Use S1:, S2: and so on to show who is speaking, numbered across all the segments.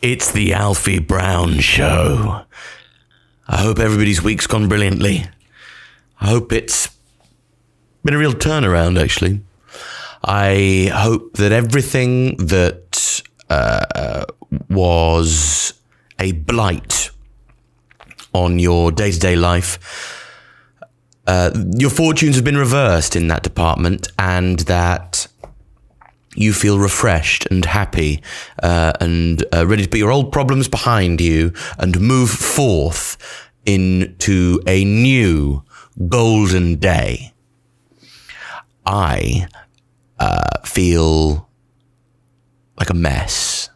S1: It's the Alfie Brown Show. I hope everybody's week's gone brilliantly. I hope it's been a real turnaround, actually. I hope that everything that was a blight on your day-to-day life, your fortunes have been reversed in that department, and that you feel refreshed and happy and ready to put your old problems behind you and move forth into a new golden day. I feel like a mess.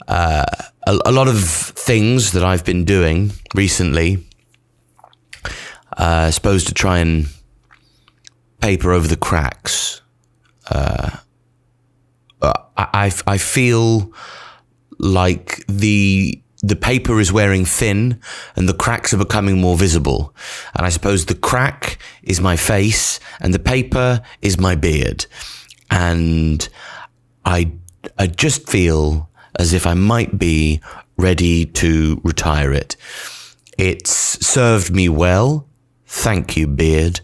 S1: A lot of things that I've been doing recently, supposed to try and paper over the cracks. I feel like the paper is wearing thin and the cracks are becoming more visible. And I suppose the crack is my face and the paper is my beard. And I just feel as if I might be ready to retire it. It's served me well. Thank you, beard.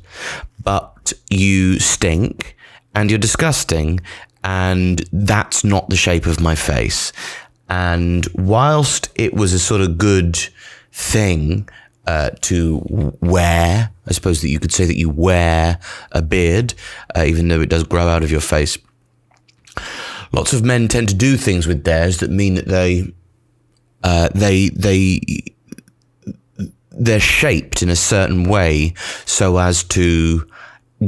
S1: But you stink. And you're disgusting, and that's not the shape of my face. And whilst it was a sort of good thing to wear, I suppose that you could say that you wear a beard, even though it does grow out of your face. Lots of men tend to do things with theirs that mean that they're shaped in a certain way so as to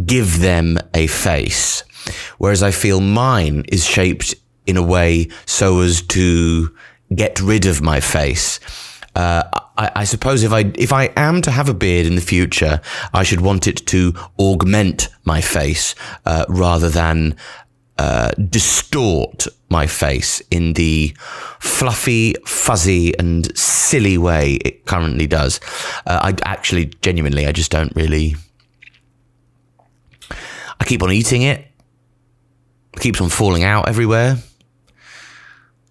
S1: give them a face, whereas I feel mine is shaped in a way so as to get rid of my face. I suppose if I am to have a beard in the future, I should want it to augment my face rather than distort my face in the fluffy, fuzzy, and silly way it currently does. I just don't really. I keep on eating it. It keeps on falling out everywhere.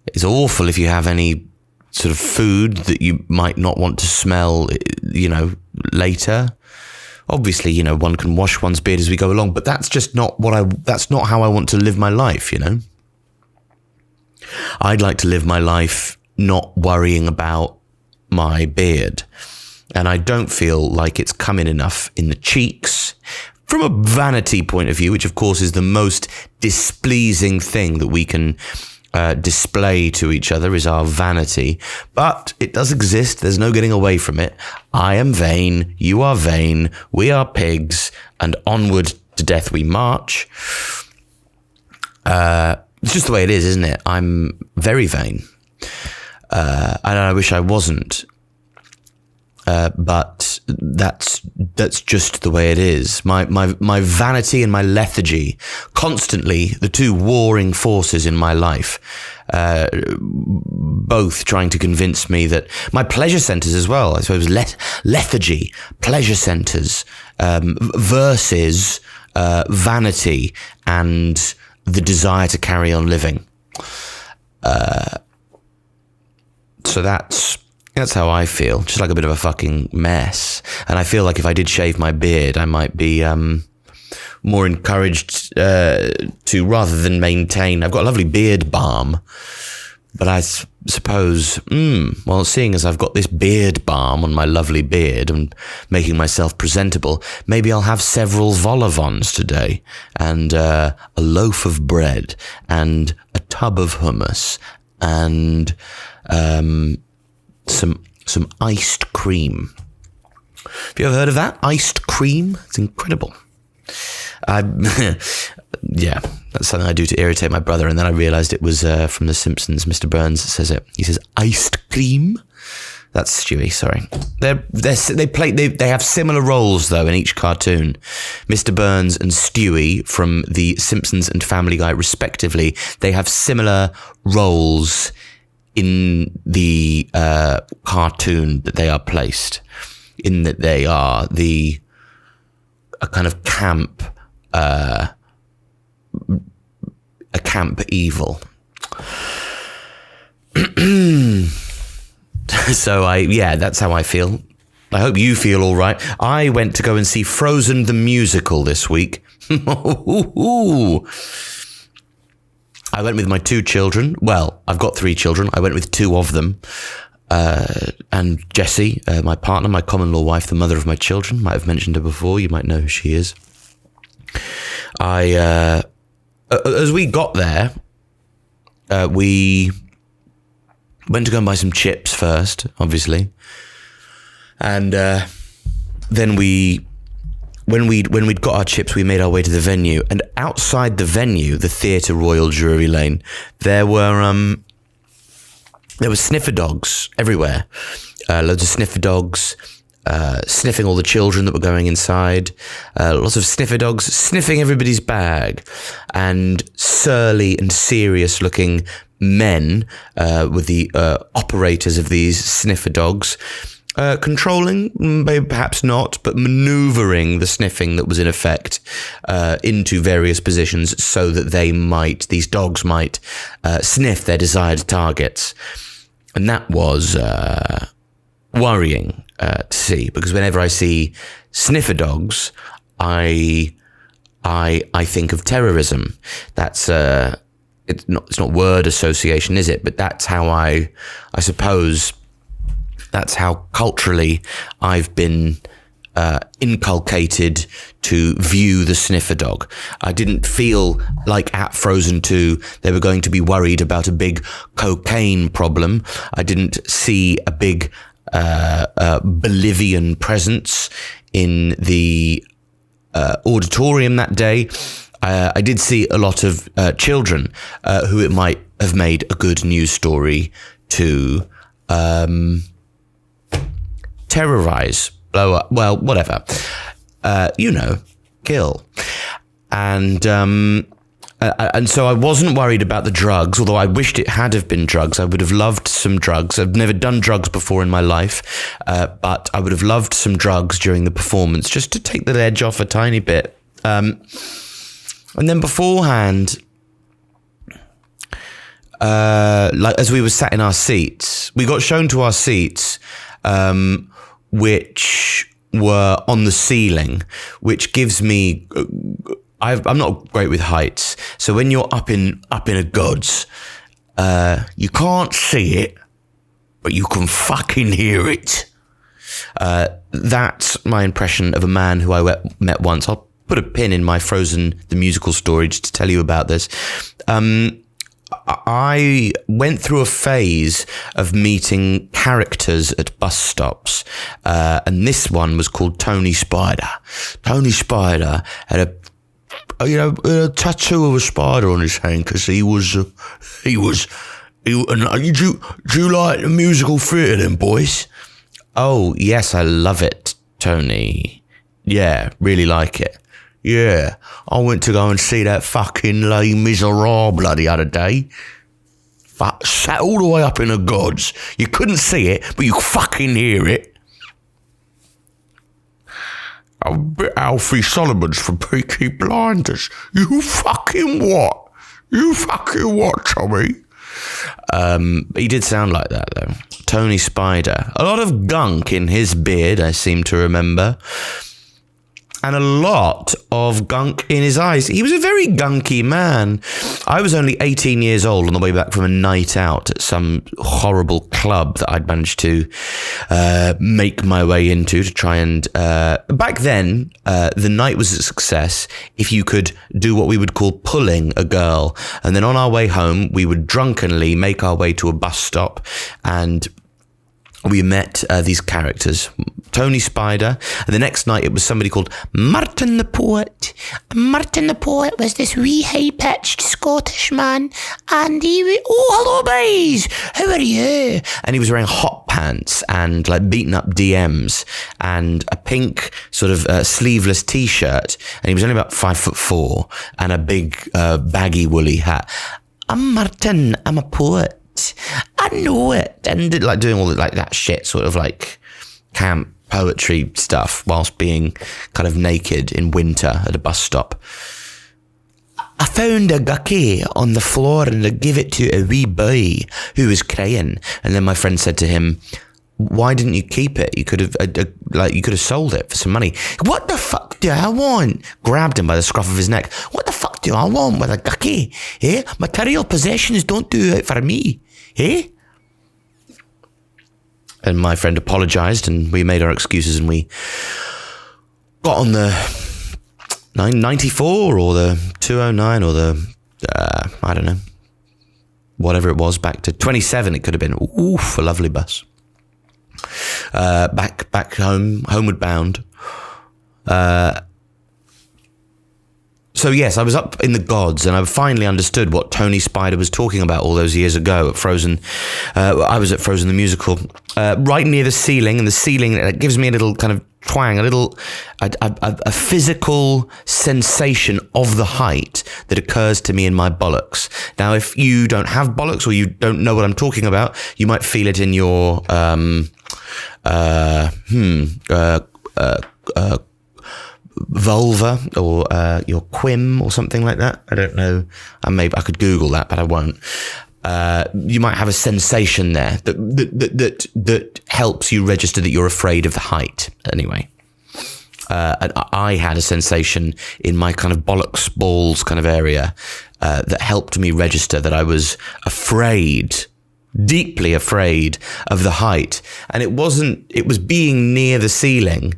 S1: It's awful if you have any sort of food that you might not want to smell, later. Obviously, one can wash one's beard as we go along, but that's just not that's not how I want to live my life, I'd like to live my life not worrying about my beard. And I don't feel like it's coming enough in the cheeks. From a vanity point of view, which of course is the most displeasing thing that we can display to each other, is our vanity. But it does exist. There's no getting away from it. I am vain. You are vain. We are pigs. And onward to death we march. It's just the way it is, isn't it? I'm very vain. And I wish I wasn't. But that's just the way it is. My vanity and my lethargy, constantly the two warring forces in my life, both trying to convince me that my pleasure centers as well, I suppose, lethargy, pleasure centers, versus vanity and the desire to carry on living. So that's how I feel, just like a bit of a fucking mess. And I feel like if I did shave my beard, I might be more encouraged to, rather than maintain. I've got a lovely beard balm, but I suppose, well, seeing as I've got this beard balm on my lovely beard and making myself presentable, maybe I'll have several vol-au-vents today, and a loaf of bread, and a tub of hummus, and some iced cream. Have you ever heard of that? Iced cream? It's incredible. Yeah, that's something I do to irritate my brother, and then I realised it was from The Simpsons. Mr. Burns says it. He says iced cream. That's Stewie. Sorry. They have similar roles though in each cartoon. Mr. Burns and Stewie from The Simpsons and Family Guy, respectively. They have similar roles in the cartoon that they are placed, in that they are a kind of camp, a camp evil. So that's how I feel. I hope you feel all right. I went to go and see Frozen the musical this week. I went with my 2 children. Well, I've got 3 children. I went with 2 of them. And Jessie, my partner, my common-law wife, the mother of my children. Might have mentioned her before. You might know who she is. As we got there, we went to go and buy some chips first, obviously. And then when we'd got our chips, we made our way to the venue. And outside the venue, the Theatre Royal Drury Lane, there were sniffer dogs everywhere. Loads of sniffer dogs sniffing all the children that were going inside. Lots of sniffer dogs sniffing everybody's bag. And surly and serious looking men with the operators of these sniffer dogs controlling, maybe perhaps not, but manoeuvring the sniffing that was in effect into various positions so that these dogs might sniff their desired targets. And that was worrying to see, because whenever I see sniffer dogs, I think of terrorism. That's it's not word association, is it? But that's how I suppose. That's how culturally I've been inculcated to view the sniffer dog. I didn't feel like at Frozen 2 they were going to be worried about a big cocaine problem. I didn't see a big Bolivian presence in the auditorium that day. I did see a lot of children who it might have made a good news story to terrorize, blow up, well, whatever, kill. And so I wasn't worried about the drugs, although I wished it had have been drugs. I would have loved some drugs. I've never done drugs before in my life, but I would have loved some drugs during the performance just to take the edge off a tiny bit. And then beforehand, as we were sat in our seats, we got shown to our seats, which were on the ceiling, which gives me. I'm not great with heights, so when you're up in a gods, you can't see it, but you can fucking hear it. That's my impression of a man who I met once. I'll put a pin in my Frozen the musical story just to tell you about this. I went through a phase of meeting characters at bus stops, and this one was called Tony Spider. Tony Spider had a tattoo of a spider on his hand because he was. Do you like the musical theatre then, boys? Oh yes, I love it, Tony. Yeah, really like it. Yeah, I went to go and see that fucking Les Miserables the other day. Sat all the way up in the gods. You couldn't see it, but you fucking hear it. I'm a bit Alfie Solomons from Peaky Blinders. You fucking what? You fucking what, Tommy? He did sound like that, though. Tony Spider. A lot of gunk in his beard, I seem to remember. And a lot of gunk in his eyes. He was a very gunky man. I was only 18 years old on the way back from a night out at some horrible club that I'd managed to make my way into to try and... back then, the night was a success if you could do what we would call pulling a girl. And then on our way home, we would drunkenly make our way to a bus stop and... we met these characters, Tony Spider, and the next night it was somebody called Martin the Poet. Martin the Poet was this wee high-pitched Scottish man, and he was, oh, hello boys, how are you? And he was wearing hot pants and like beaten up DMs and a pink sort of sleeveless t-shirt, and he was only about 5'4" and a big baggy woolly hat. I'm Martin, I'm a poet. I know it. And like doing all like that shit, sort of like camp poetry stuff whilst being kind of naked in winter at a bus stop. I found a gucky on the floor and I gave it to a wee boy who was crying. And then my friend said to him, why didn't you keep it? You could have sold it for some money. What the fuck do I want? Grabbed him by the scruff of his neck. What the fuck do I want with a gucky? Eh? Material possessions don't do it for me. Eh? And my friend apologized and we made our excuses and we got on the 994 or the 209 or the, I don't know, whatever it was, back to 27 it could have been. Oof, a lovely bus. Back home, homeward bound. So yes, I was up in the gods and I finally understood what Tony Spider was talking about all those years ago at Frozen. I was at Frozen the Musical, right near the ceiling, and the ceiling it gives me a little kind of twang, a physical sensation of the height that occurs to me in my bollocks. Now, if you don't have bollocks or you don't know what I'm talking about, you might feel it in your vulva or your quim or something like that. I don't know. Maybe I could Google that, but I won't. You might have a sensation there that helps you register that you're afraid of the height. Anyway, and I had a sensation in my kind of bollocks balls kind of area that helped me register that I was afraid, deeply afraid of the height. And it was being near the ceiling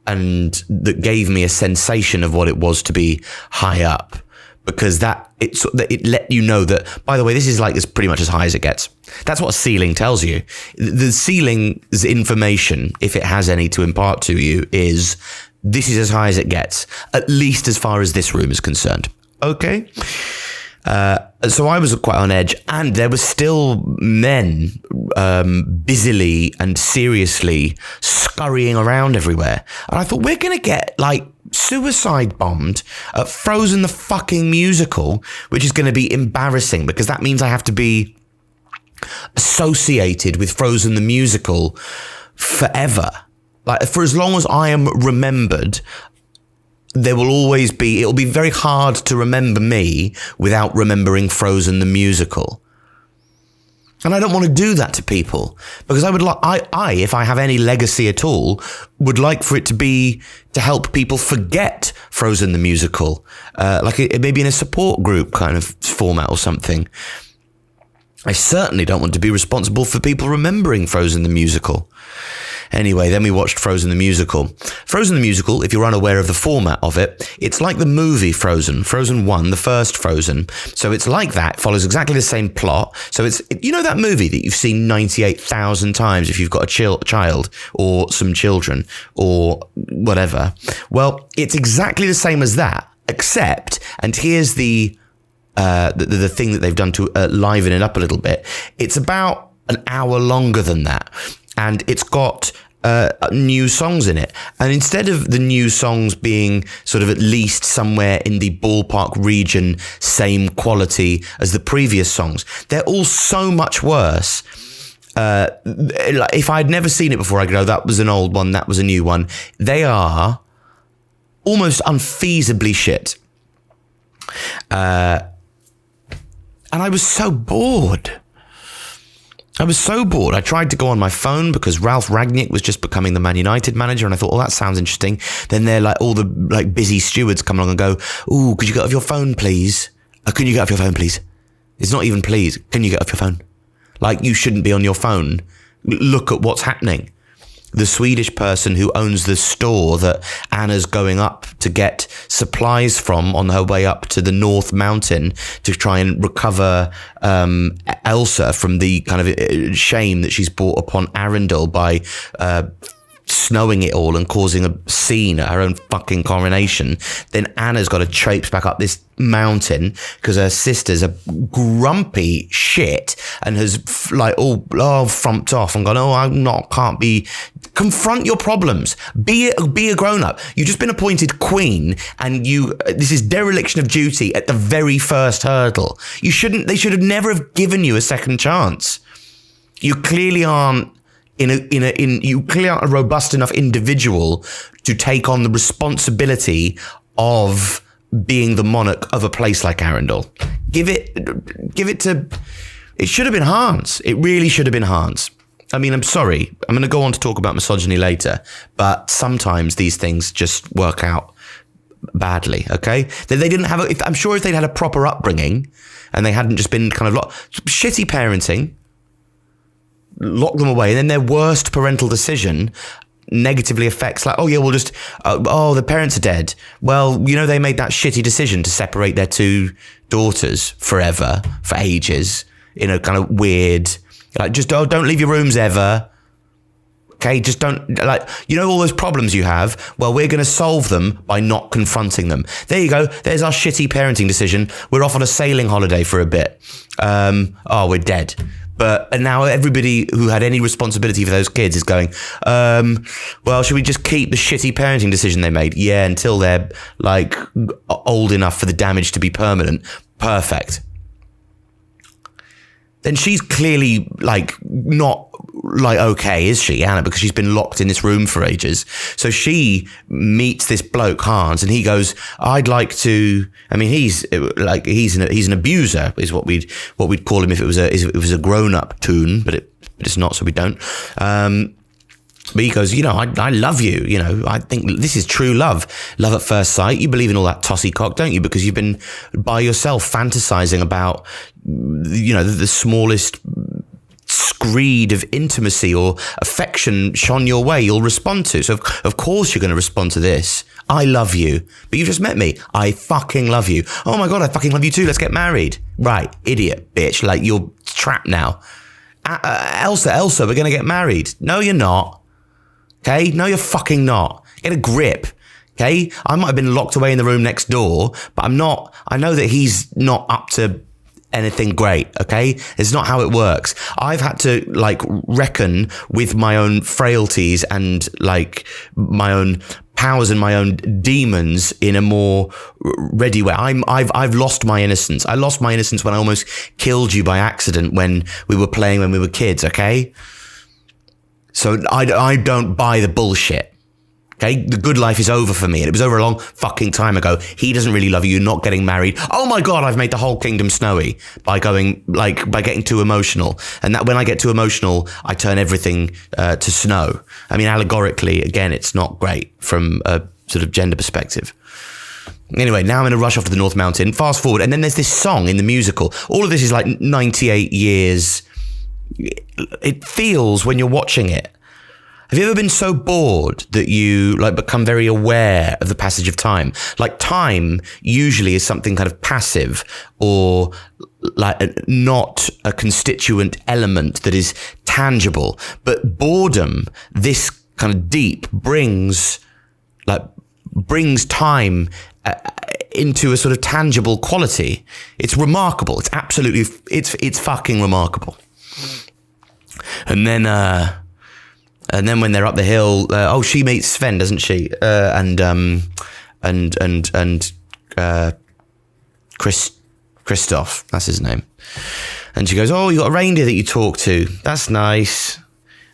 S1: and that gave me a sensation of what it was to be high up, because it let you know that, by the way, this is pretty much as high as it gets. That's what a ceiling tells you. The ceiling's information, if it has any to impart to you, is this is as high as it gets, at least as far as this room is concerned. Okay? So I was quite on edge, and there were still men busily and seriously scurrying around everywhere. And I thought, we're going to get suicide bombed at Frozen the fucking musical, which is going to be embarrassing because that means I have to be associated with Frozen the musical forever. For as long as I am remembered, it'll be very hard to remember me without remembering Frozen the musical. And I don't want to do that to people, because if I have any legacy at all, would like for it to help people forget Frozen the musical, maybe in a support group kind of format or something. I certainly don't want to be responsible for people remembering Frozen the musical. Anyway, then we watched Frozen the Musical. Frozen the Musical, if you're unaware of the format of it, it's like the movie Frozen, Frozen 1, the first Frozen. So it's like that, follows exactly the same plot. So it's, you know that movie that you've seen 98,000 times if you've got a child or some children or whatever? Well, it's exactly the same as that, except, and here's the thing that they've done to liven it up a little bit, it's about an hour longer than that. And it's got new songs in it. And instead of the new songs being sort of at least somewhere in the ballpark region, same quality as the previous songs, they're all so much worse. If I'd never seen it before, I could go, that was an old one, that was a new one. They are almost unfeasibly shit. And I was so bored. I tried to go on my phone because Ralph Rangnick was just becoming the Man United manager, and I thought, that sounds interesting. Then they're all the busy stewards come along and go, "Ooh, could you get off your phone, please? Can you get off your phone, please?" It's not even please. Can you get off your phone? You shouldn't be on your phone. Look at what's happening. The Swedish person who owns the store that Anna's going up to get supplies from on her way up to the North Mountain to try and recover Elsa from the kind of shame that she's brought upon Arendelle by snowing it all and causing a scene at her own fucking coronation. Then Anna's got to traipse back up this mountain because her sister's a grumpy shit and has all frumped off and gone, can't be. Confront your problems. Be a grown-up. You've just been appointed queen, and this is dereliction of duty at the very first hurdle. They should have never have given you a second chance. You clearly aren't you clearly aren't a robust enough individual to take on the responsibility of being the monarch of a place like Arundel. Give it to, it should have been Hans. It really should have been Hans. I mean, I'm sorry. I'm going to go on to talk about misogyny later, but sometimes these things just work out badly, okay? They didn't have, I'm sure if they'd had a proper upbringing and they hadn't just been kind of shitty parenting, lock them away, and then their worst parental decision negatively affects, like, oh yeah, we'll just, the parents are dead. Well, you know, they made that shitty decision to separate their two daughters forever, for ages, in a kind of weird, like, just, don't leave your rooms ever. Okay, just don't, like, you know, all those problems you have, well, we're going to solve them by not confronting them. There you go. There's our shitty parenting decision. We're off on a sailing holiday for a bit. We're dead. And now everybody who had any responsibility for those kids is going, well, should we just keep the shitty parenting decision they made? Yeah, until they're, like, old enough for the damage to be permanent. Perfect. Then she's clearly, like, not, like, okay, is she, Anna? Because she's been locked in this room for ages. So she meets this bloke, Hans, and he goes, I'd like to, I mean, he's an abuser, is what we'd call him if it was a grown-up tune, but it's not, so we don't. But he goes, you know, I love you. You know, I think this is true love. Love at first sight. You believe in all that tossy cock, don't you? Because you've been by yourself fantasizing about, you know, the smallest screed of intimacy or affection shone your way, you'll respond to. So of course you're going to respond to this. I love you. But you just met me. I fucking love you. Oh my God, I fucking love you too. Let's get married. Right. Idiot, bitch. Like, you're trapped now. Elsa, we're going to get married. No, you're not. Okay? No, you're fucking not. Get a grip. Okay? I might have been locked away in the room next door, but I'm not. I know that he's not up to anything great. Okay? It's not how it works. I've had to, like, reckon with my own frailties and, like, my own powers and my own demons in a more ready way. I've lost my innocence. I lost my innocence when I almost killed you by accident when we were playing when we were kids. Okay? So I don't buy the bullshit. Okay? The good life is over for me. And it was over a long fucking time ago. He doesn't really love you. You're not getting married. Oh my God, I've made the whole kingdom snowy by getting too emotional. And that when I get too emotional, I turn everything to snow. I mean, allegorically, again, it's not great from a sort of gender perspective. Anyway, now I'm in a rush off to the North Mountain. Fast forward. And then there's this song in the musical. All of this is like 98 years. It feels when you're watching it. Have you ever been so bored that you, like, become very aware of the passage of time? Like, time usually is something kind of passive or like not a constituent element that is tangible. But boredom, this kind of deep, brings time into a sort of tangible quality. It's remarkable. It's absolutely, it's fucking remarkable. And then when they're up the hill, she meets Sven, doesn't she? And Christoph, that's his name. And she goes, oh, you got a reindeer that you talk to. That's nice.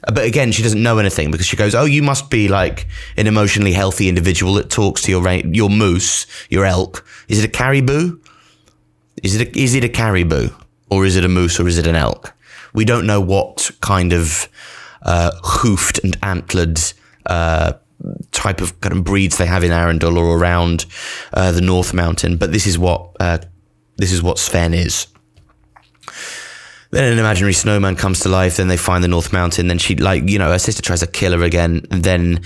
S1: But again, she doesn't know anything because she goes, oh, you must be like an emotionally healthy individual that talks to your moose, your elk. Is it a caribou? Is it a caribou? Or is it a moose, or is it an elk? We don't know what kind of hoofed and antlered type of kind of breeds they have in Arundel or around the North Mountain, but this is what Sven is. Then an imaginary snowman comes to life. Then they find the North Mountain. Then she, like, you know, her sister tries to kill her again. And then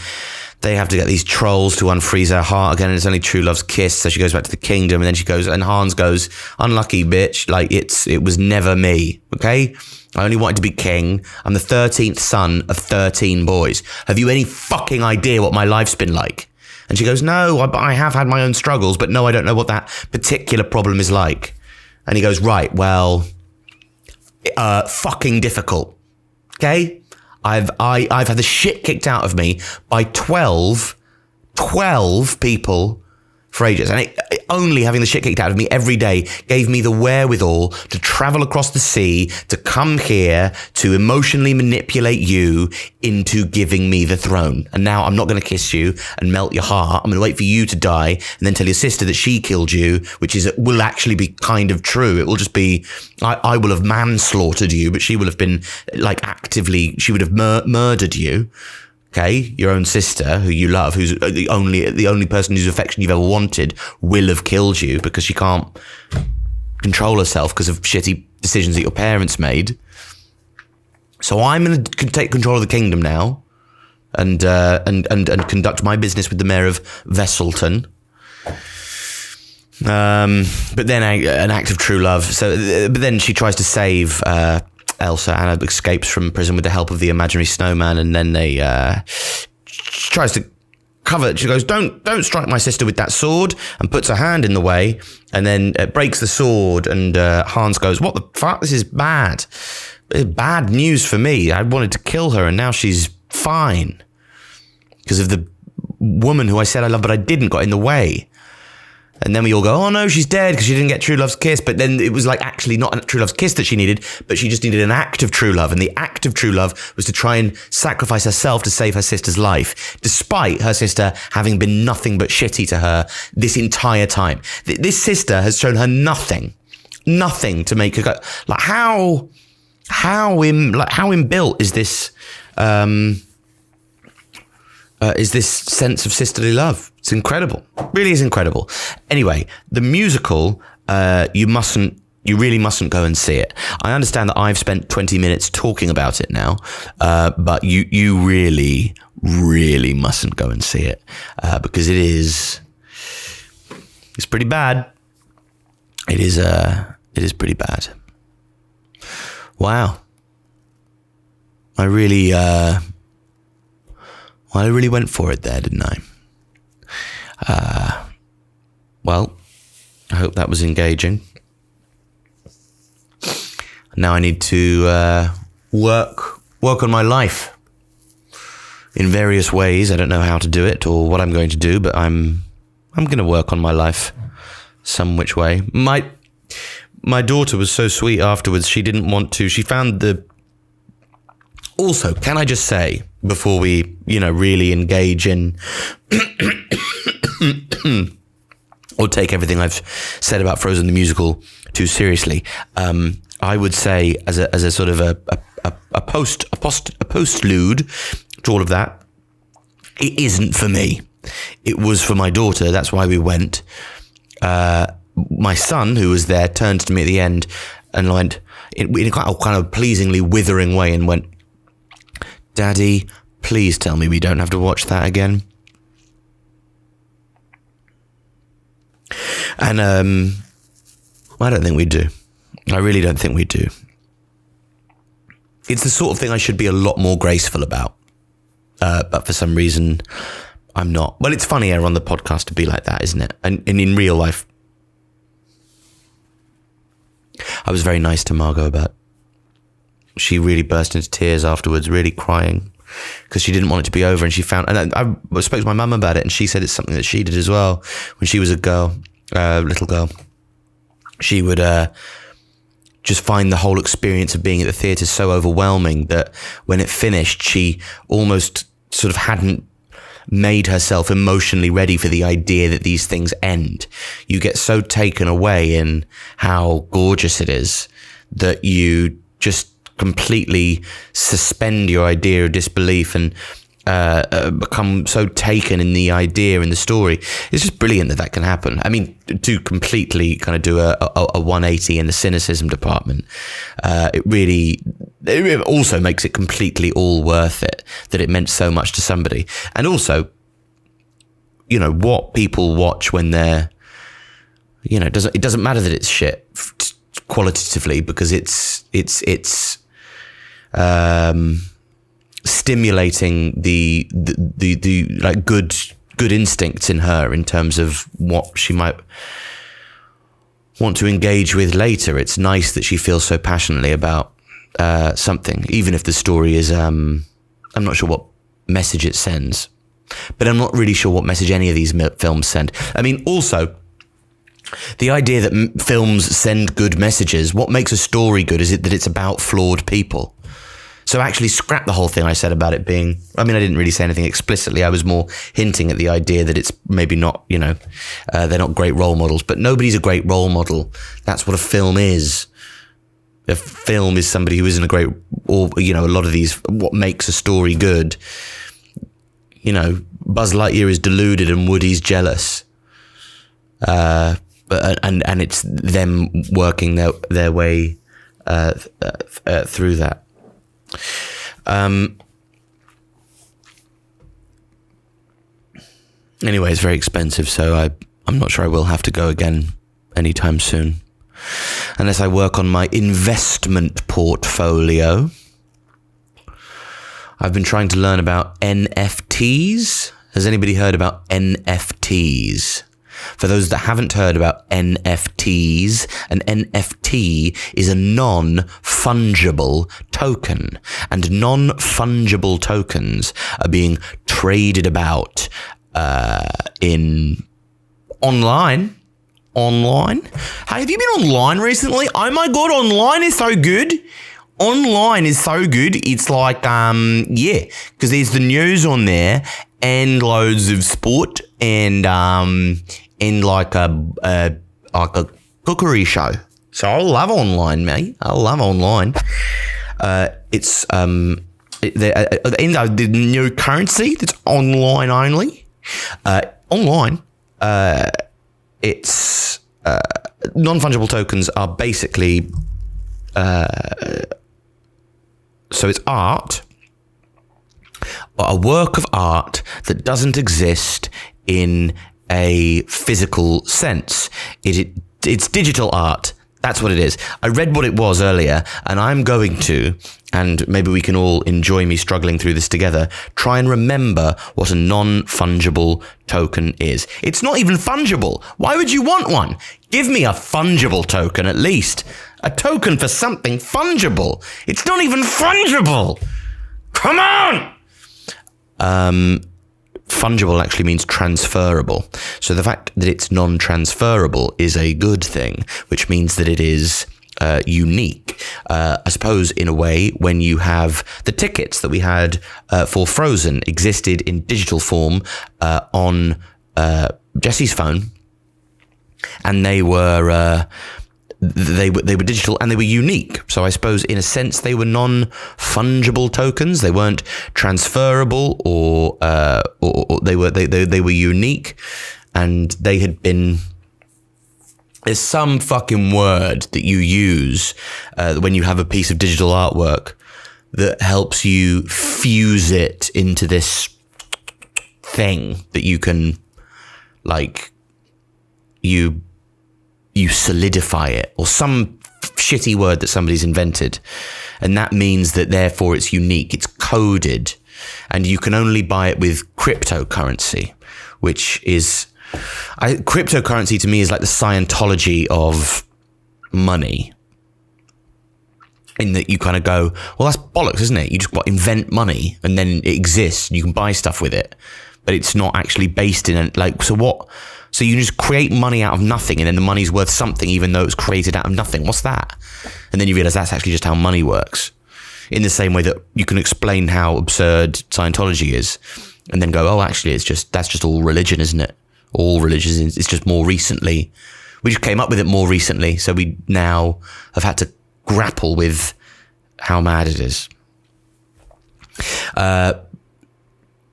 S1: they have to get these trolls to unfreeze her heart again. And it's only true love's kiss. So she goes back to the kingdom. And then she goes, and Hans goes, unlucky bitch. Like, it was never me. Okay. I only wanted to be king. I'm the 13th son of 13 boys. Have you any fucking idea what my life's been like? And she goes, no, I have had my own struggles, but no, I don't know what that particular problem is like. And he goes, right, well, fucking difficult. Okay? I've had the shit kicked out of me by 12 people for ages. And only having the shit kicked out of me every day gave me the wherewithal to travel across the sea, to come here, to emotionally manipulate you into giving me the throne. And now I'm not going to kiss you and melt your heart. I'm going to wait for you to die and then tell your sister that she killed you, which will actually be kind of true. It will just be, I will have manslaughtered you, but she will have been she would have murdered you. Okay, your own sister, who you love, who's the only person whose affection you've ever wanted, will have killed you because she can't control herself because of shitty decisions that your parents made. So I'm going to take control of the kingdom now, and conduct my business with the mayor of Vesselton. But then an act of true love. But then she tries to save Elsa. Anna escapes from prison with the help of the imaginary snowman, and then she tries to cover it. She goes, don't strike my sister with that sword, and puts her hand in the way, and then breaks the sword, and Hans goes, what the fuck, this is bad. It's bad news for me. I wanted to kill her, and now she's fine because of the woman who I said I love but I didn't got in the way. And then we all go, oh no, she's dead because she didn't get true love's kiss. But then it was actually not a true love's kiss that she needed, but she just needed an act of true love. And the act of true love was to try and sacrifice herself to save her sister's life, despite her sister having been nothing but shitty to her this entire time. This sister has shown her nothing to make her go, how inbuilt is this sense of sisterly love? It's incredible. It really is incredible. Anyway, the musical, you really mustn't go and see it. I understand that I've spent 20 minutes talking about it now, but you really, really mustn't go and see it, because it's pretty bad. It is pretty bad. Wow. I really went for it there, didn't I? Well, I hope that was engaging. Now I need to work on my life in various ways. I don't know how to do it or what I'm going to do, but I'm going to work on my life some which way. My daughter was so sweet afterwards. She didn't want to. She found the... Also, can I just say, before we, really engage in or take everything I've said about Frozen the musical too seriously, I would say as a sort of a postlude to all of that, it isn't for me. It was for my daughter. That's why we went. My son, who was there, turned to me at the end and went in a kind of pleasingly withering way and went, Daddy, please tell me we don't have to watch that again. And I don't think we do. I really don't think we do. It's the sort of thing I should be a lot more graceful about. But for some reason, I'm not. Well, it's funnier on the podcast to be like that, isn't it? And in real life, I was very nice to Margot about it. She really burst into tears afterwards, really crying, because she didn't want it to be over. And she found, and I spoke to my mum about it, and she said it's something that she did as well when she was a girl, little girl. She would just find the whole experience of being at the theatre so overwhelming that when it finished, she almost sort of hadn't made herself emotionally ready for the idea that these things end. You get so taken away in how gorgeous it is that you just completely suspend your idea of disbelief and become so taken in the idea in the story. It's just brilliant that can happen. I mean, to completely kind of do a 180 in the cynicism department, it also makes it completely all worth it that it meant so much to somebody. And also, what people watch when they're, it doesn't matter that it's shit qualitatively, because it's stimulating the like good instincts in her in terms of what she might want to engage with later. It's nice that she feels so passionately about something, even if the story is I'm not sure what message it sends. But I'm not really sure what message any of these films send. I mean, also, the idea that films send good messages, what makes a story good is it that it's about flawed people. So actually scrap the whole thing I said about it being, I mean, I didn't really say anything explicitly. I was more hinting at the idea that it's maybe not, they're not great role models, but nobody's a great role model. That's what a film is. A film is somebody who isn't a great, or, a lot of these, what makes a story good. Buzz Lightyear is deluded and Woody's jealous. And it's them working their way through that. Anyway, it's very expensive, so I'm not sure I will have to go again anytime soon, unless I work on my investment portfolio. I've been trying to learn about NFTs. Has anybody heard about NFTs? For those that haven't heard about NFTs, an NFT is a non-fungible token. And non-fungible tokens are being traded about in online. Online? Hey, have you been online recently? Oh my God, online is so good. Online is so good. It's like, because there's the news on there and loads of sport and like a cookery show. So I love online, mate. I love online. It's the new currency that's online only. Online, it's non-fungible tokens are basically so it's art, a work of art that doesn't exist in a physical sense. It's digital art. That's what it is. I read what it was earlier, and I'm going to, and maybe we can all enjoy me struggling through this together, try and remember what a non-fungible token is. It's not even fungible. Why would you want one? Give me a fungible token at least. A token for something fungible. It's not even fungible. Come on! Fungible actually means transferable. So the fact that it's non-transferable is a good thing, which means that it is unique. I suppose in a way, when you have the tickets that we had for Frozen existed in digital form on Jesse's phone, and they were digital and they were unique. So I suppose in a sense they were non-fungible tokens. They weren't transferable or they were unique, and they had been. There's some fucking word that you use when you have a piece of digital artwork that helps you fuse it into this thing that you can, like, you solidify it, or some shitty word that somebody's invented. And that means that therefore it's unique, it's coded, and you can only buy it with cryptocurrency, which is, cryptocurrency to me is like the Scientology of money. In that you kind of go, well, that's bollocks, isn't it? You just invent money and then it exists and you can buy stuff with it, but it's not actually based in so what? So you just create money out of nothing, and then the money's worth something even though it was created out of nothing. What's that? And then you realize that's actually just how money works. In the same way that you can explain how absurd Scientology is, and then go, oh, actually, that's just all religion, isn't it? All religion it's just more recently. We just came up with it more recently, so we now have had to grapple with how mad it is.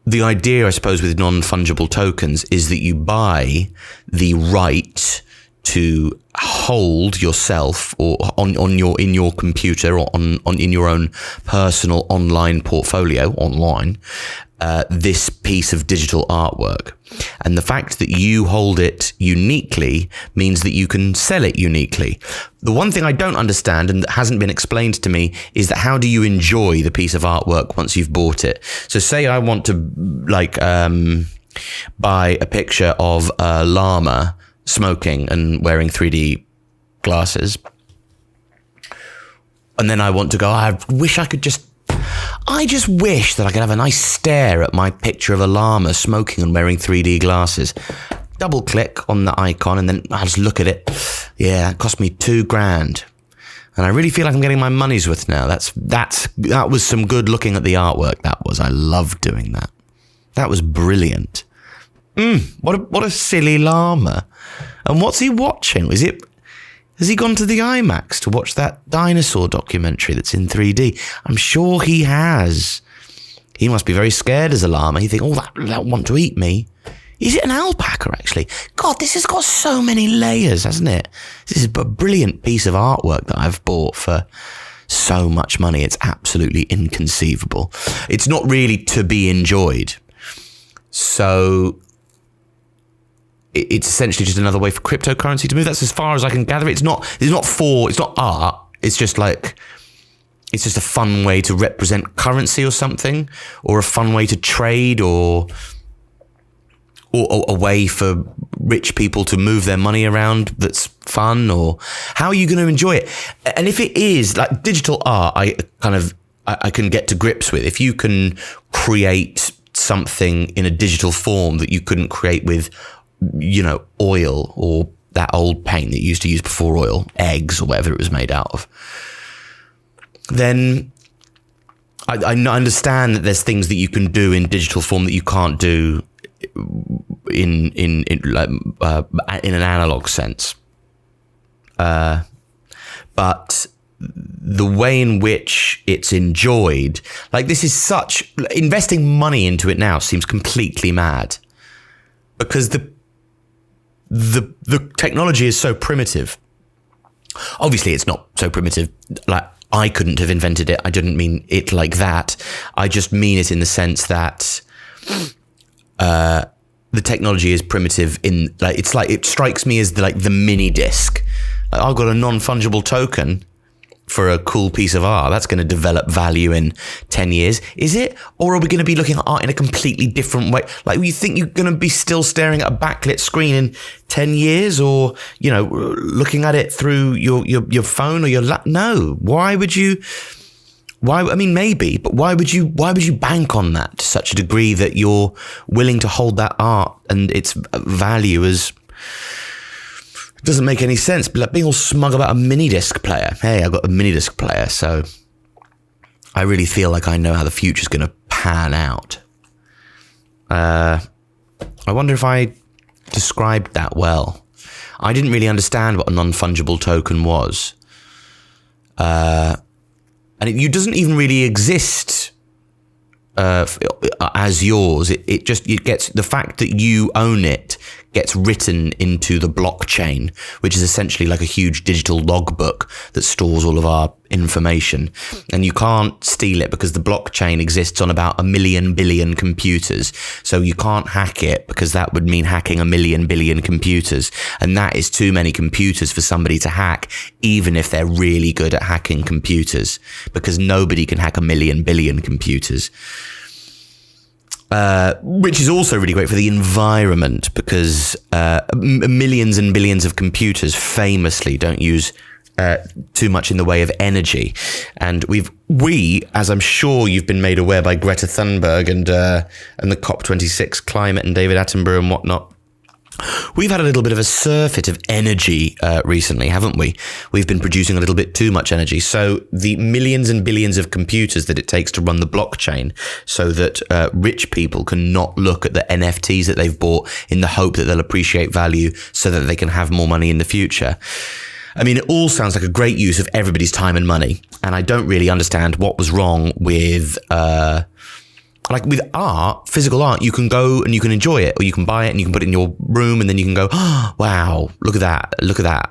S1: The idea, I suppose, with non-fungible tokens is that you buy the right to hold yourself or in your computer or in your own personal online portfolio online this piece of digital artwork. And the fact that you hold it uniquely means that you can sell it uniquely. The one thing I don't understand and that hasn't been explained to me is that how do you enjoy the piece of artwork once you've bought it? So say I want to buy a picture of a llama smoking and wearing 3D glasses. And then I want to go, I wish I could just I just wish that I could have a nice stare at my picture of a llama smoking and wearing 3D glasses. Double click on the icon and then I'll just look at it. Yeah, it cost me $2,000. And I really feel like I'm getting my money's worth now. That was some good looking at the artwork. That was. I loved doing that. That was brilliant. What a silly llama. And what's he watching? Has he gone to the IMAX to watch that dinosaur documentary that's in 3D? I'm sure he has. He must be very scared as a llama. He think, that want to eat me. Is it an alpaca, actually? God, this has got so many layers, hasn't it? This is a brilliant piece of artwork that I've bought for so much money. It's absolutely inconceivable. It's not really to be enjoyed. So it's essentially just another way for cryptocurrency to move. That's as far as I can gather. It's not art. It's just a fun way to represent currency or something, or a fun way to trade, or a way for rich people to move their money around that's fun. Or how are you going to enjoy it? And if it is like digital art, I can get to grips with. If you can create something in a digital form that you couldn't create with, oil or that old paint that you used to use before oil, eggs or whatever it was made out of, then I understand that there's things that you can do in digital form that you can't do in an analog sense. But the way in which it's enjoyed, like this is investing money into it now seems completely mad, because the technology is so primitive. Obviously it's not so primitive, like I couldn't have invented it. I didn't mean it like that. I just mean it in the sense that the technology is primitive in it strikes me as the mini disc. Like, I've got a non-fungible token for a cool piece of art that's going to develop value in 10 years. Is it? Or are we going to be looking at art in a completely different way? Like, you think you're going to be still staring at a backlit screen in 10 years, or, looking at it through your phone or your no. I mean, maybe, but why would you bank on that to such a degree that you're willing to hold that art and its value as... It doesn't make any sense. But like being all smug about a mini disc player. Hey, I've got a mini disc player, so I really feel like I know how the future's going to pan out. I wonder if I described that well. I didn't really understand what a non-fungible token was. And it doesn't even really exist as yours. It gets, the fact that you own it gets written into the blockchain, which is essentially like a huge digital logbook that stores all of our information. And you can't steal it because the blockchain exists on about 1 million billion computers. So you can't hack it, because that would mean hacking 1 million billion computers. And that is too many computers for somebody to hack, even if they're really good at hacking computers, because nobody can hack 1 million billion computers. Which is also really great for the environment, because millions and billions of computers famously don't use too much in the way of energy. And we, as I'm sure you've been made aware by Greta Thunberg and the COP26 climate and David Attenborough and whatnot, we've had a little bit of a surfeit of energy recently, haven't we? We've been producing a little bit too much energy. So the millions and billions of computers that it takes to run the blockchain, so that rich people can not look at the NFTs that they've bought in the hope that they'll appreciate value so that they can have more money in the future. I mean, it all sounds like a great use of everybody's time and money. And I don't really understand what was wrong with... like with art, physical art, you can go and you can enjoy it, or you can buy it and you can put it in your room, and then you can go, oh, wow, look at that.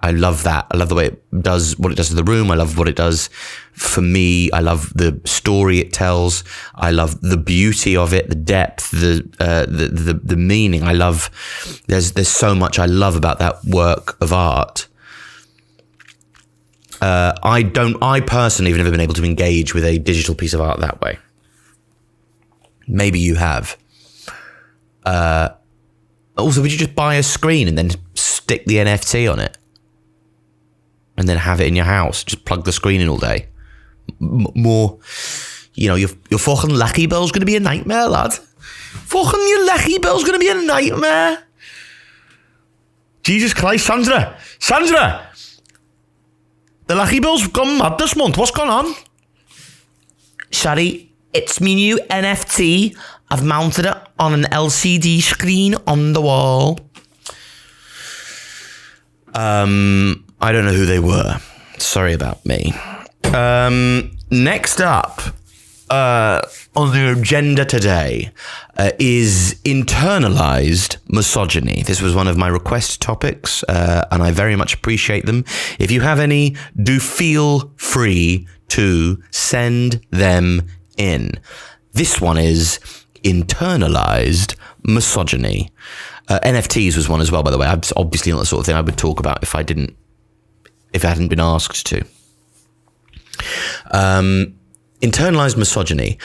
S1: I love that. I love the way it does what it does to the room. I love what it does for me. I love the story it tells. I love the beauty of it, the depth, the meaning. I love, there's so much I love about that work of art. I personally have never been able to engage with a digital piece of art that way. Maybe you have. Also, would you just buy a screen and then stick the NFT on it? And then have it in your house? Just plug the screen in all day? More You know, your fucking lecky bill's going to be a nightmare, lad. Fucking your lecky bill's going to be a nightmare. Jesus Christ, Sandra. The lecky bill's gone mad this month. What's going on? Sorry, it's me new NFT. I've mounted it on an LCD screen on the wall. I don't know who they were. Sorry about me. Next up on the agenda today is internalized misogyny. This was one of my request topics, and I very much appreciate them. If you have any, do feel free to send them in. This one is internalized misogyny. NFTs was one as well, by the way. It's obviously not the sort of thing I would talk about if I hadn't been asked to. Internalized misogyny.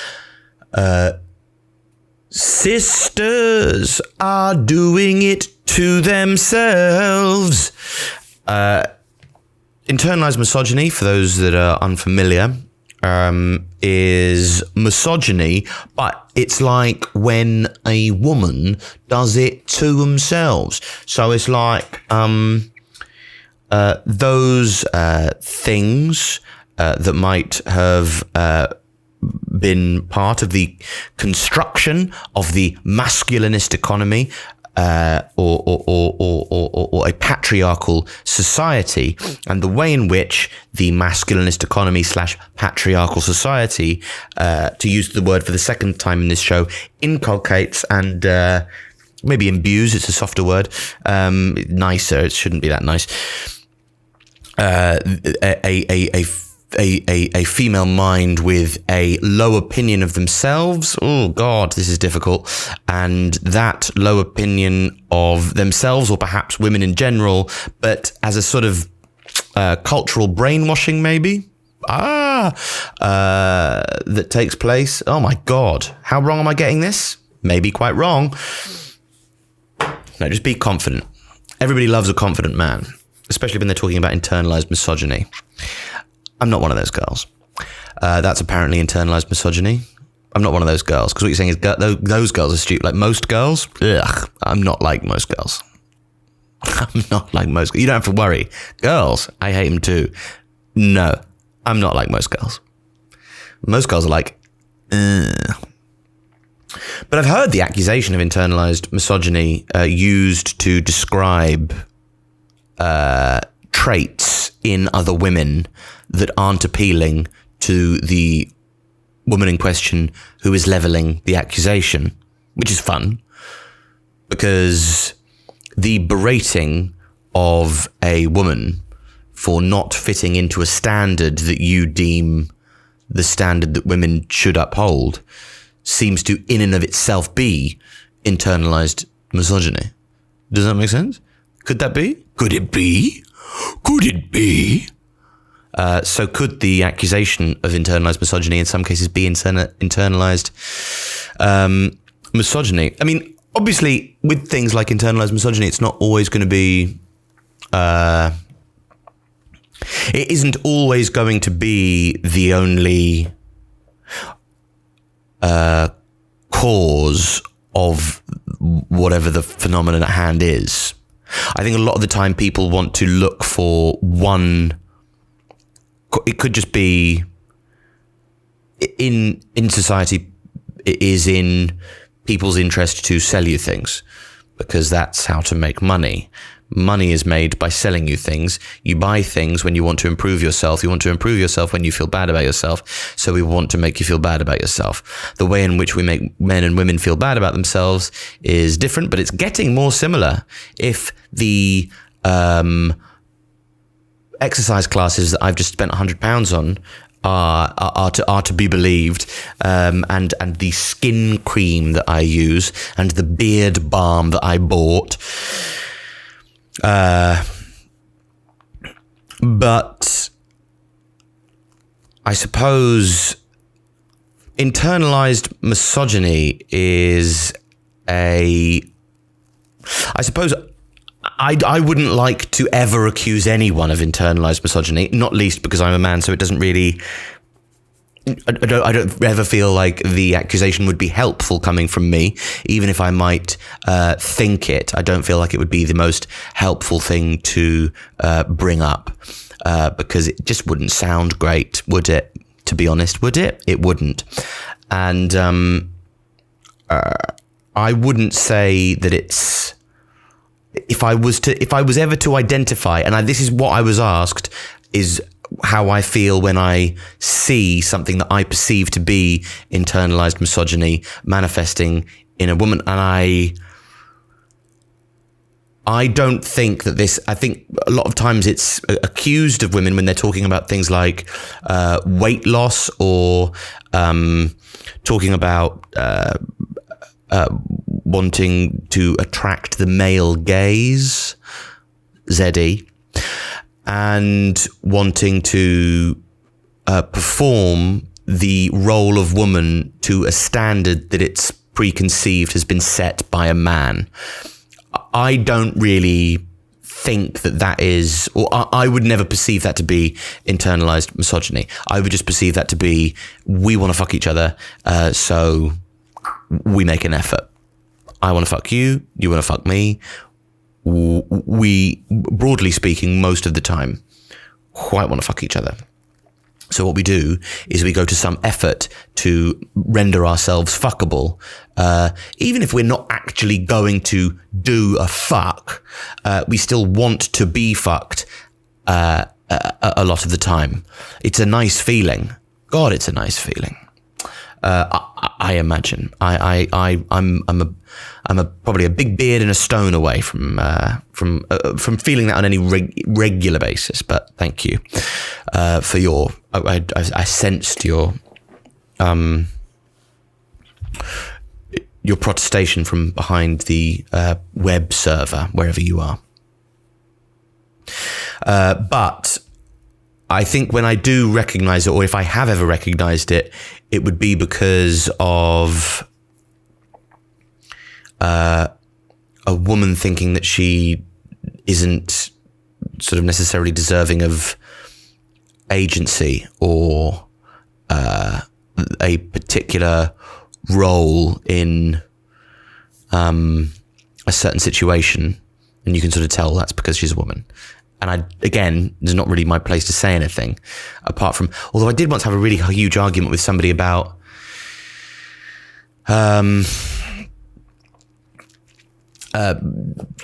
S1: Sisters are doing it to themselves. Internalized misogyny, for those that are unfamiliar, is misogyny, but it's like when a woman does it to themselves. So it's like those things that might have been part of the construction of the masculinist economy, or a patriarchal society, and the way in which the masculinist economy / patriarchal society, to use the word for the second time in this show, inculcates and maybe imbues, it's a softer word, nicer, it shouldn't be that nice, a female mind with a low opinion of themselves. Oh God, this is difficult. And that low opinion of themselves, or perhaps women in general, but as a sort of cultural brainwashing, maybe, that takes place. Oh my God, how wrong am I getting this? Maybe quite wrong. No, just be confident. Everybody loves a confident man, especially when they're talking about internalized misogyny. I'm not one of those girls. That's apparently internalized misogyny. I'm not one of those girls. Because what you're saying is those girls are stupid. Like most girls, I'm not like most girls. I'm not like most girls. You don't have to worry. Girls, I hate them too. No, I'm not like most girls. Most girls are like, But I've heard the accusation of internalized misogyny used to describe traits in other women that aren't appealing to the woman in question who is leveling the accusation, which is fun, because the berating of a woman for not fitting into a standard that you deem the standard that women should uphold seems to in and of itself be internalized misogyny. Does that make sense? Could that be? Could it be? Could it be? So could the accusation of internalized misogyny in some cases be internalized misogyny? I mean, obviously, with things like internalized misogyny, it's not always going to be... it isn't always going to be the only cause of whatever the phenomenon at hand is. I think a lot of the time people want to look for one... It could just be in society, it is in people's interest to sell you things because that's how to make money. Money is made by selling you things. You buy things when you want to improve yourself. You want to improve yourself when you feel bad about yourself. So we want to make you feel bad about yourself. The way in which we make men and women feel bad about themselves is different, but it's getting more similar. If the exercise classes that I've just spent £100 on are to be believed, and the skin cream that I use and the beard balm that I bought, but I suppose internalized misogyny is I wouldn't like to ever accuse anyone of internalized misogyny, not least because I'm a man, so it doesn't really I don't ever feel like the accusation would be helpful coming from me, even if I might think it. I don't feel like it would be the most helpful thing to bring up because it just wouldn't sound great, would it? To be honest, would it? It wouldn't. And I wouldn't say that it's. If I was ever to identify, and this is what I was asked, is how I feel when I see something that I perceive to be internalized misogyny manifesting in a woman. And I don't think that this, I think a lot of times it's accused of women when they're talking about things like weight loss or talking about wanting to attract the male gaze, ZE, and wanting to perform the role of woman to a standard that it's preconceived has been set by a man. I don't really think that is, or I would never perceive that to be internalized misogyny. I would just perceive that to be, we want to fuck each other, so we make an effort. I want to fuck you, you want to fuck me. We, broadly speaking, most of the time, quite want to fuck each other. So what we do is we go to some effort to render ourselves fuckable, even if we're not actually going to do a fuck. We still want to be fucked a lot of the time. It's a nice feeling. God, it's a nice feeling. I imagine. I'm probably a big beard and a stone away from feeling that on any regular basis. But thank you for your. I sensed your protestation from behind the web server, wherever you are. But I think when I do recognize it, or if I have ever recognized it, it would be because of a woman thinking that she isn't sort of necessarily deserving of agency or a particular role in a certain situation. And you can sort of tell that's because she's a woman. And again, there's not really my place to say anything apart from, although I did once have a really huge argument with somebody about,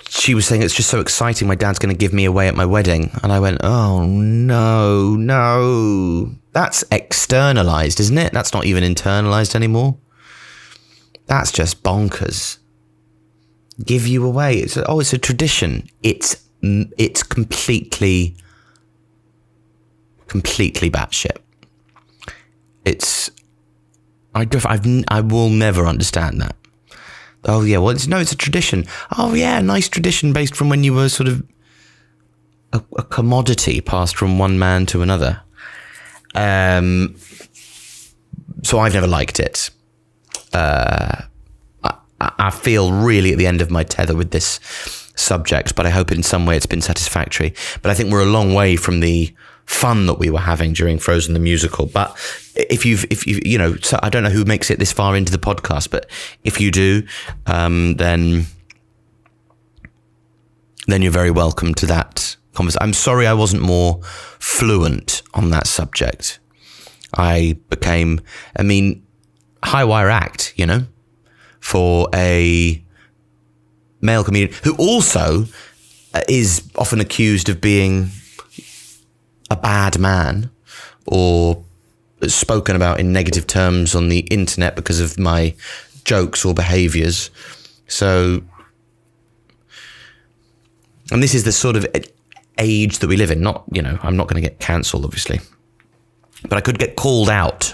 S1: she was saying, it's just so exciting, my dad's going to give me away at my wedding. And I went, oh no, that's externalized, isn't it? That's not even internalized anymore. That's just bonkers. Give you away. It's a tradition. It's completely batshit. I will never understand that. Oh yeah, well it's a tradition. Oh yeah, nice tradition based from when you were sort of a commodity passed from one man to another. So I've never liked it. I feel really at the end of my tether with this subject, but I hope in some way it's been satisfactory. But I think we're a long way from the fun that we were having during Frozen the musical. But if you so I don't know who makes it this far into the podcast, but if you do, then you're very welcome to that conversation. I'm sorry I wasn't more fluent on that subject. High wire act, for a male comedian who also is often accused of being a bad man or spoken about in negative terms on the internet because of my jokes or behaviours. So, and this is the sort of age that we live in. Not, I'm not going to get cancelled, obviously, but I could get called out.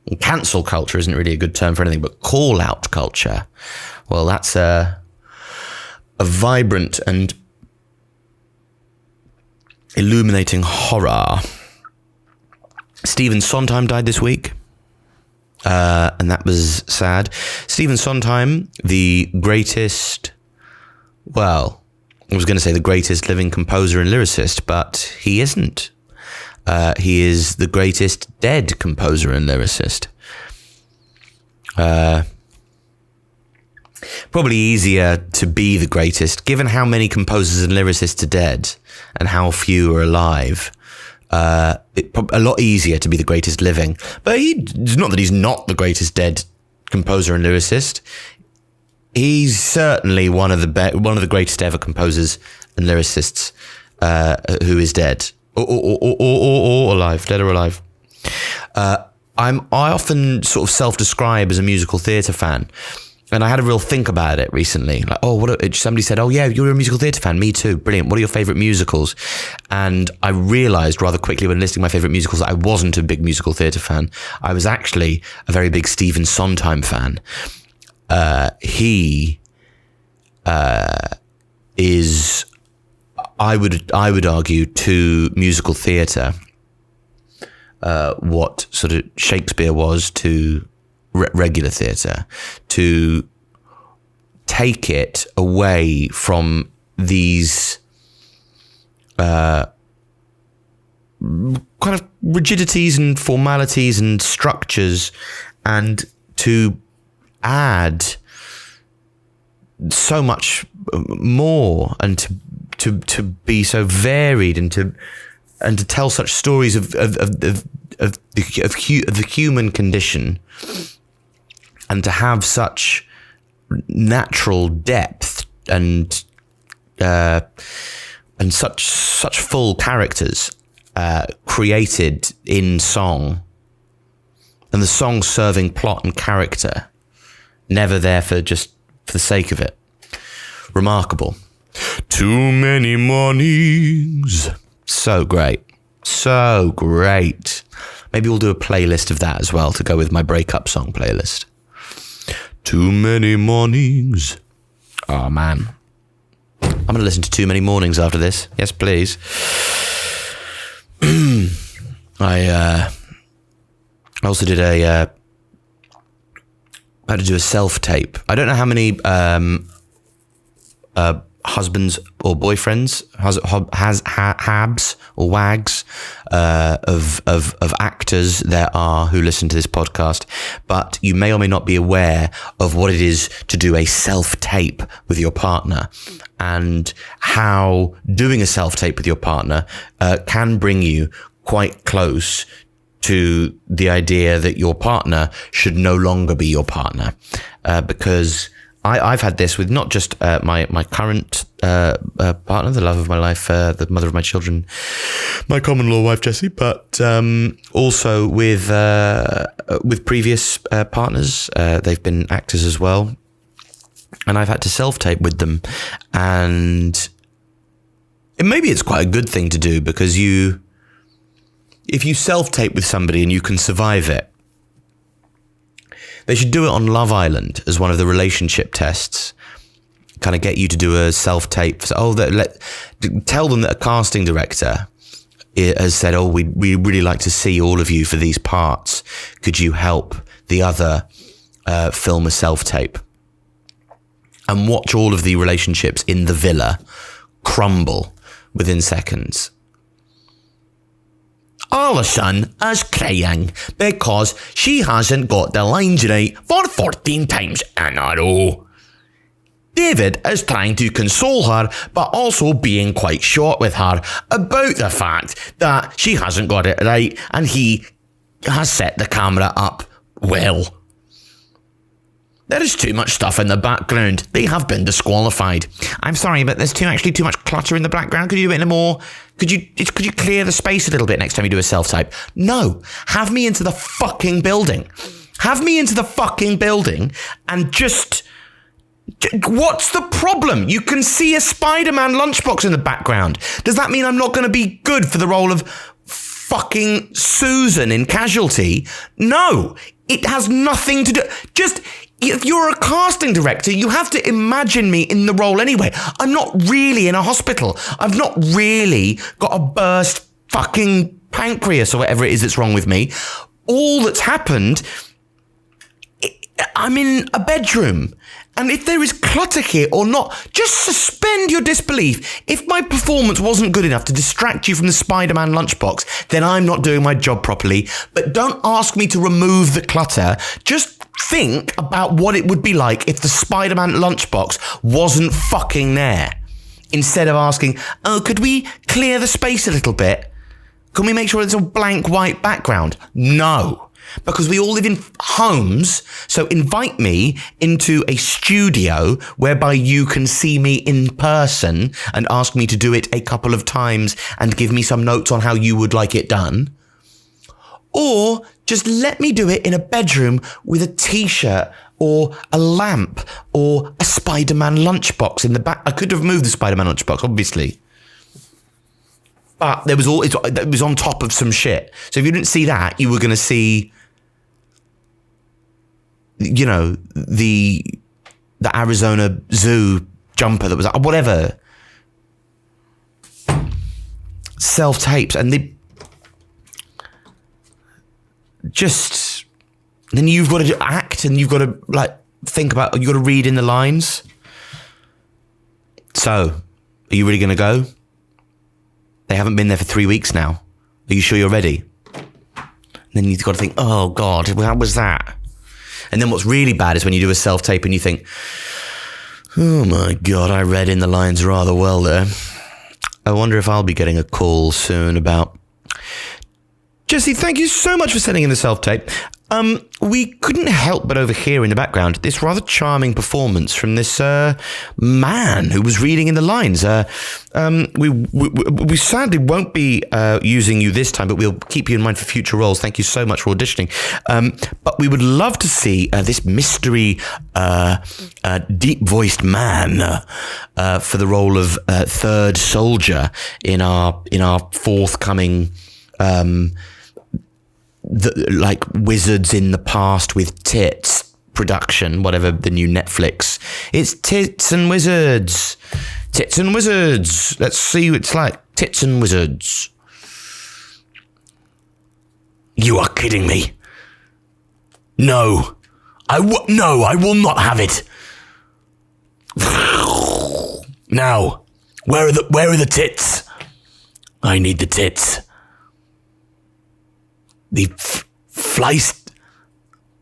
S1: And cancel culture isn't really a good term for anything, but call out culture, well, that's a vibrant and illuminating horror. Stephen Sondheim died this week, and that was sad. Stephen Sondheim, the greatest, well, I was going to say the greatest living composer and lyricist, but he isn't. He is the greatest dead composer and lyricist. Probably easier to be the greatest, given how many composers and lyricists are dead and how few are alive. A lot easier to be the greatest living. But it's not that he's not the greatest dead composer and lyricist. He's certainly one of the greatest ever composers and lyricists who is dead or alive, dead or alive. I often sort of self-describe as a musical theatre fan, and I had a real think about it recently. Like, somebody said, "Oh yeah, you're a musical theatre fan." Me too. Brilliant. What are your favourite musicals? And I realised rather quickly when listing my favourite musicals that I wasn't a big musical theatre fan. I was actually a very big Stephen Sondheim fan. He is, I would argue, to musical theatre what sort of Shakespeare was to regular theatre, to take it away from these kind of rigidities and formalities and structures, and to add so much more, and to be so varied, and to tell such stories of the human condition, and to have such natural depth and such full characters created in song, and the song serving plot and character, never there for the sake of it. Remarkable. Too many mornings. So great. So great. Maybe we'll do a playlist of that as well to go with my breakup song playlist. Too many mornings. Oh man. I'm going to listen to Too Many Mornings after this. Yes, please. I also did I had to do a self-tape. I don't know how many husbands or boyfriends, habs or wags of actors there are who listen to this podcast, but you may or may not be aware of what it is to do a self-tape with your partner, and how doing a self-tape with your partner can bring you quite close to the idea that your partner should no longer be your partner, because I've had this with not just my current partner, the love of my life, the mother of my children, my common law wife Jessie, but also with previous partners. They've been actors as well, and I've had to self-tape with them, and maybe it's quite a good thing to do, because if you self-tape with somebody and you can survive it, they should do it on Love Island as one of the relationship tests. Kind of get you to do a self-tape. So, tell them that a casting director has said, "Oh, we'd really like to see all of you for these parts. Could you help the other film a self-tape?" And watch all of the relationships in the villa crumble within seconds. Alison is crying because she hasn't got the lines right for 14 times in a row. David is trying to console her, but also being quite short with her about the fact that she hasn't got it right, and he has set the camera up well. There is too much stuff in the background. They have been disqualified. I'm sorry, but there's actually too much clutter in the background. Could you do a bit more? Could you clear the space a little bit next time you do a self-tape? No. Have me into the fucking building. Have me into the fucking building and just... What's the problem? You can see a Spider-Man lunchbox in the background. Does that mean I'm not going to be good for the role of fucking Susan in Casualty? No. It has nothing to do... If you're a casting director, you have to imagine me in the role anyway. I'm not really in a hospital. I've not really got a burst fucking pancreas or whatever it is that's wrong with me. All that's happened, I'm in a bedroom And if there is clutter here or not, just suspend your disbelief. If my performance wasn't good enough to distract you from the Spider-Man lunchbox, then I'm not doing my job properly. But don't ask me to remove the clutter. Just think about what it would be like if the Spider-Man lunchbox wasn't fucking there. Instead of asking, oh, could we clear the space a little bit? Can we make sure there's a blank white background? No. Because we all live in homes, so invite me into a studio whereby you can see me in person and ask me to do it a couple of times and give me some notes on how you would like it done. Or just let me do it in a bedroom with a t-shirt or a lamp or a Spider-Man lunchbox in the back. I could have moved the Spider-Man lunchbox, obviously. But it was on top of some shit. So if you didn't see that, you were going to see, you know, the Arizona Zoo jumper that was whatever. Self-tapes. And then you've got to act and you've got to think about, you've got to read in the lines. So, are you really going to go? They haven't been there for 3 weeks now. Are you sure you're ready? And then you've got to think, oh God, how was that? And then what's really bad is when you do a self-tape and you think, oh my God, I read in the lines rather well there. I wonder if I'll be getting a call soon about... Jesse, thank you so much for sending in the self-tape. We couldn't help but overhear in the background this rather charming performance from this man who was reading in the lines. We sadly won't be using you this time, but we'll keep you in mind for future roles. Thank you so much for auditioning. But we would love to see this mystery, deep-voiced man for the role of third soldier in our forthcoming... Wizards in the Past with Tits production, whatever the new Netflix. It's Tits and Wizards. Tits and Wizards. Let's see what it's like. Tits and Wizards. You are kidding me. No. I will not have it. Now, where are the tits? I need the tits. The Fleist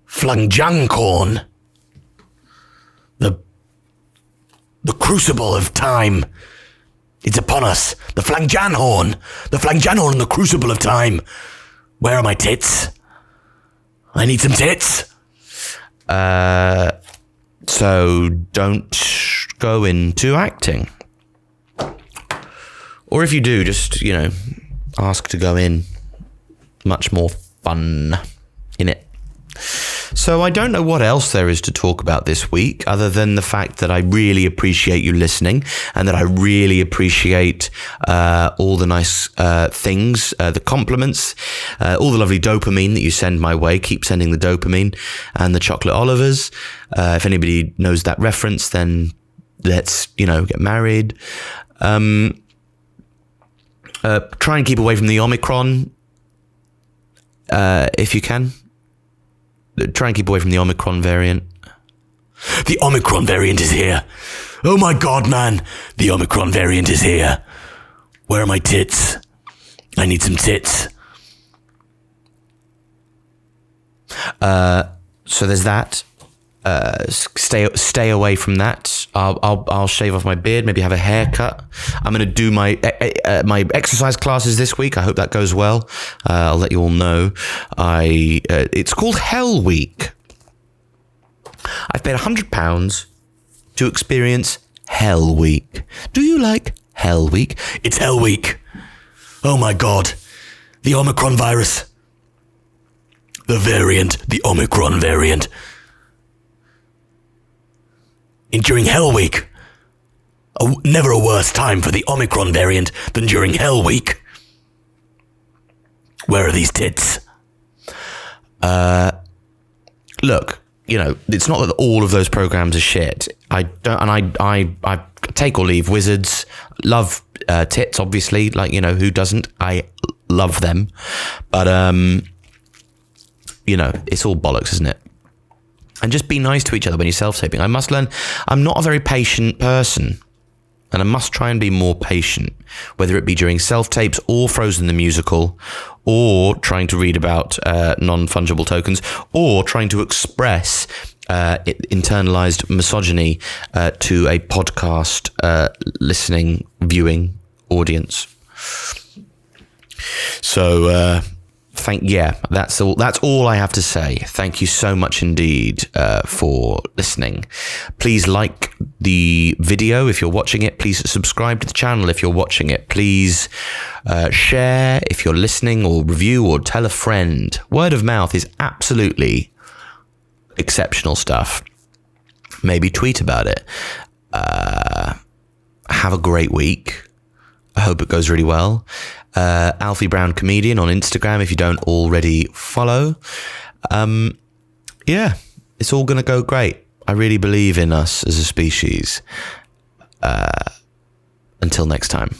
S1: Flangjankorn. The crucible of time. It's upon us. The Flangjanhorn. The Flangjanhorn and the crucible of time. Where are my tits? I need some tits. So don't go into acting. Or if you do, just, ask to go in. Much more fun in it. So I don't know what else there is to talk about this week other than the fact that I really appreciate you listening and that I really appreciate all the nice things, the compliments, all the lovely dopamine that you send my way. Keep sending the dopamine and the chocolate Olivers. If anybody knows that reference, then let's, get married. Try and keep away from the Omicron. If you can. Try and keep away from the Omicron variant. The Omicron variant is here. Oh my God, man. The Omicron variant is here. Where are my tits? I need some tits. So there's that. Stay away from that. I'll shave off my beard, maybe have a haircut. I'm going to do my exercise classes this week. I hope that goes well. I'll let you all know. It's called Hell Week. I've paid £100 to experience Hell Week. Do you like Hell Week? It's Hell Week. Oh my God. The Omicron virus. The Omicron variant. During Hell Week. Never a worse time for the Omicron variant than during Hell Week. Where are these tits? Look, it's not that all of those programs are shit. I take or leave Wizards. Love tits, obviously. Who doesn't? I love them. But, it's all bollocks, isn't it? And just be nice to each other when you're self-taping. I must learn. I'm not a very patient person. And I must try and be more patient, whether it be during self-tapes or Frozen the Musical, or trying to read about non-fungible tokens, or trying to express internalized misogyny to a podcast listening, viewing audience. So, that's all I have to say. Thank you so much indeed for listening. Please like the video if you're watching it. Please subscribe to the channel if you're watching it. Please share if you're listening, or review, or tell a friend. Word of mouth is absolutely exceptional stuff. Maybe tweet about it. Have a great week. I hope it goes really well. Alfie Brown Comedian on Instagram if you don't already follow. It's all going to go great. I really believe in us as a species. Until next time.